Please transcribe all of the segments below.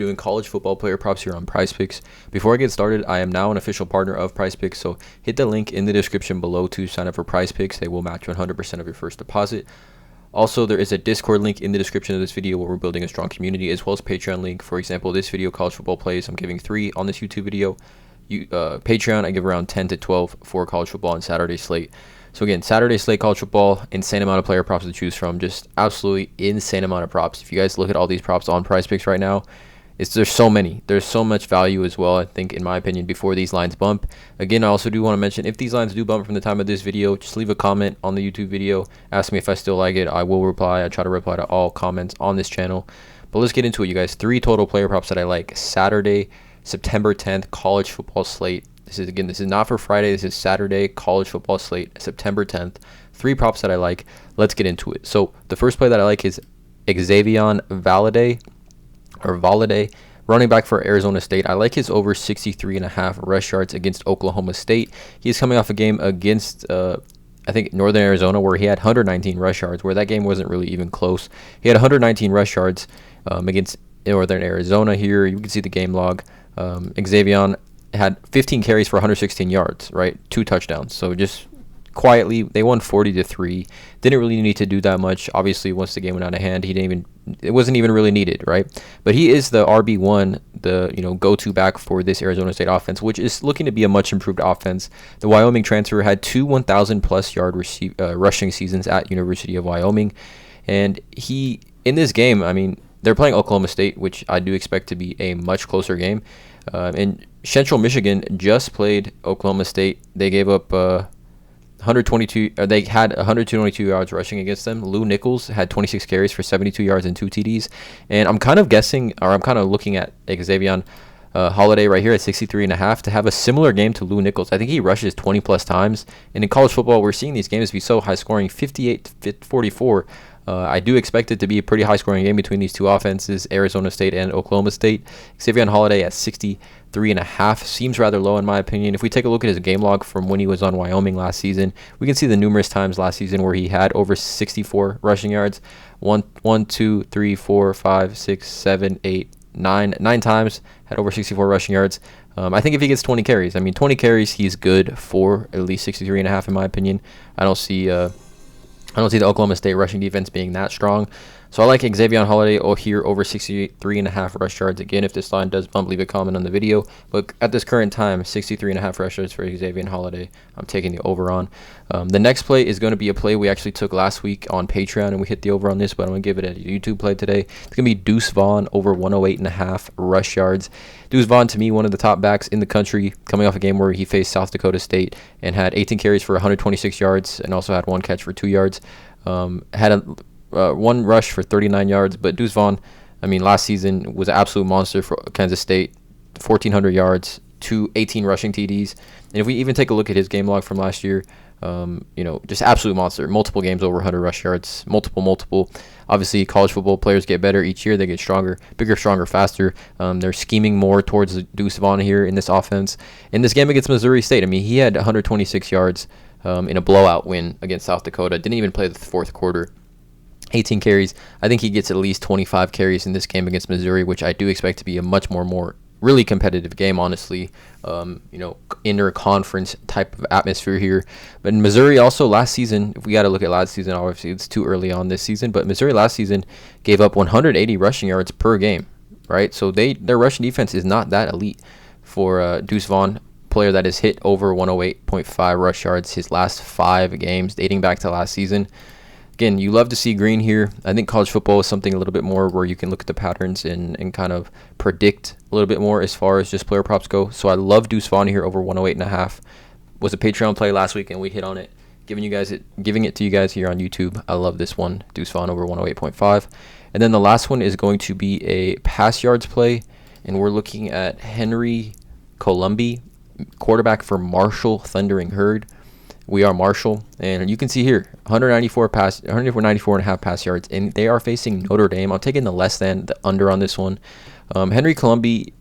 Doing college football player props here on PrizePicks. Before I get started, I am now an official partner of PrizePicks, so hit the link in the description below to sign up for PrizePicks. They will match 100% of your first deposit. Also, there is a Discord link in the description of this video where we're building a strong community, as well as Patreon link. For example, this video, college football plays, I'm giving 3 on this YouTube video. Patreon, I give around 10 to 12 for college football and Saturday slate. So again, Saturday slate college football, insane amount of player props to choose from, just absolutely insane amount of props. If you guys look at all these props on PrizePicks right now, there's so many. There's so much value as well, I think, in my opinion, before these lines bump. Again, I also do want to mention, if these lines do bump from the time of this video, just leave a comment on the YouTube video. Ask me if I still like it. I will reply. I try to reply to all comments on this channel. But let's get into it, you guys. 3 total player props that I like. Saturday, September 10th, college football slate. This is not for Friday. This is Saturday, college football slate, September 10th. 3 props that I like. Let's get into it. So the first play that I like is Xavion Validae. Running back for Arizona State. I like his over 63.5 rush yards against Oklahoma State. He's coming off a game against, I think, Northern Arizona, where he had 119 rush yards, where that game wasn't really even close. He had 119 rush yards against Northern Arizona here. You can see the game log. Xavion had 15 carries for 116 yards, right? 2 touchdowns. So just quietly, they won 40-3. Didn't really need to do that much. Obviously, once the game went out of hand, it wasn't even really needed, right? But he is the RB1, the go-to back for this Arizona State offense, which is looking to be a much improved offense. The Wyoming transfer had 2 1,000+ yard rushing seasons at University of Wyoming, and he, in this game, I mean, they're playing Oklahoma State, which I do expect to be a much closer game. And Central Michigan just played Oklahoma State. They gave up 122. They had 122 yards rushing against them. Lou Nichols had 26 carries for 72 yards and 2 TDs. And I'm kind of guessing, or I'm kind of looking at Xavion Validae right here at 63.5 to have a similar game to Lou Nichols. I think he rushes 20+ times. And in college football, we're seeing these games be so high scoring, 58-44. I do expect it to be a pretty high-scoring game between these two offenses, Arizona State and Oklahoma State. Xavion Validae at 63.5 seems rather low in my opinion. If we take a look at his game log from when he was on Wyoming last season, we can see the numerous times last season where he had over 64 rushing yards. 1, 2, 3, 4, 5, 6, 7, 8, 9 times had over 64 rushing yards. I think if he gets 20 carries, 20 carries, he's good for at least 63.5 in my opinion. I don't see the Oklahoma State rushing defense being that strong. So I like Xavion Validae here over 63.5 rush yards. Again, if this line does bump, leave a comment on the video. But at this current time, 63.5 rush yards for Xavion Validae. I'm taking the over on. The next play is going to be a play we actually took last week on Patreon, and we hit the over on this, but I'm going to give it a YouTube play today. It's going to be Deuce Vaughn over 108.5 rush yards. Deuce Vaughn, to me, one of the top backs in the country, coming off a game where he faced South Dakota State and had 18 carries for 126 yards and also had 1 catch for 2 yards. Had a 1 rush for 39 yards, but Deuce Vaughn, last season was an absolute monster for Kansas State. 1,400 yards, 18 rushing TDs. And if we even take a look at his game log from last year, just absolute monster. Multiple games over 100 rush yards, multiple. Obviously, college football players get better each year. They get stronger, bigger, stronger, faster. They're scheming more towards Deuce Vaughn here in this offense. In this game against Missouri State, he had 126 yards in a blowout win against South Dakota. Didn't even play the 4th quarter. 18 carries. I think he gets at least 25 carries in this game against Missouri, which I do expect to be a much more really competitive game, honestly. Inter-conference type of atmosphere here. But in Missouri also last season, if we got to look at last season, obviously it's too early on this season, but Missouri last season gave up 180 rushing yards per game, right? So their rushing defense is not that elite for Deuce Vaughn, player that has hit over 108.5 rush yards his last 5 games dating back to last season. Again, you love to see green here. I think college football is something a little bit more where you can look at the patterns and kind of predict a little bit more as far as just player props go. So I love Deuce Vaughn here over 108.5. Was a Patreon play last week and we hit on it. Giving it to you guys here on YouTube. I love this one, Deuce Vaughn over 108.5. And then the last one is going to be a pass yards play, and we're looking at Henry Colombi, quarterback for Marshall Thundering Herd. We are Marshall, and you can see here 194.5 pass yards, and they are facing Notre Dame. I'm taking the less than, the under on this one. Henry Colombi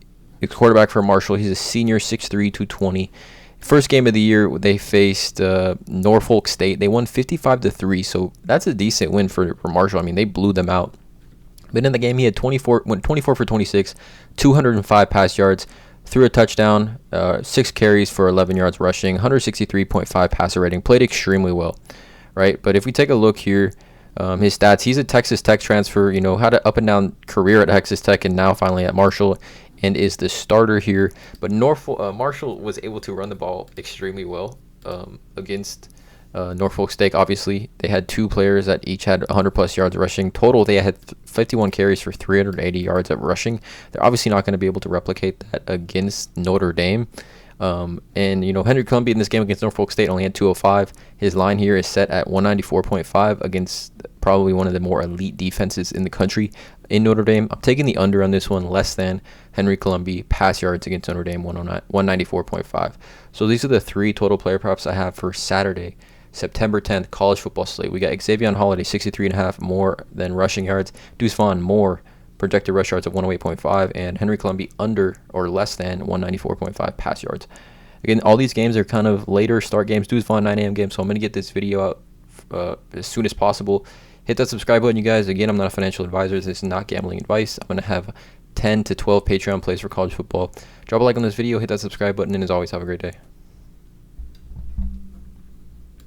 is quarterback for Marshall. He's a senior, 6'3", 220. First game of the year, they faced Norfolk State. They won 55-3, so that's a decent win for Marshall. They blew them out. But in the game, he had 24 for 26, 205 pass yards, threw a touchdown, 6 carries for 11 yards rushing, 163.5 passer rating, played extremely well, right? But if we take a look here, his stats, he's a Texas Tech transfer, had an up and down career at Texas Tech and now finally at Marshall, and is the starter here. But Marshall was able to run the ball extremely well against Norfolk State. Obviously, they had 2 players that each had 100 plus yards rushing. Total, they had 51 carries for 380 yards at rushing. They're obviously not going to be able to replicate that against Notre Dame. And Henry Columbia in this game against Norfolk State only had 205. His line here is set at 194.5 against probably one of the more elite defenses in the country in Notre Dame. I'm taking the under on this one, less than Henry Columbia pass yards against Notre Dame, 194.5. So these are the 3 total player props I have for Saturday, September 10th, college football slate. We got Xavion Validae, 63.5 more than rushing yards. Deuce Vaughn, more projected rush yards of 108.5, and Henry Columbia under or less than 194.5 pass yards. Again, all these games are kind of later start games. Deuce Vaughn 9 a.m. game, so I'm going to get this video out as soon as possible. Hit that subscribe button, you guys. Again, I'm not a financial advisor. This is not gambling advice. I'm going to have 10 to 12 Patreon plays for college football. Drop a like on this video, hit that subscribe button, and as always, have a great day.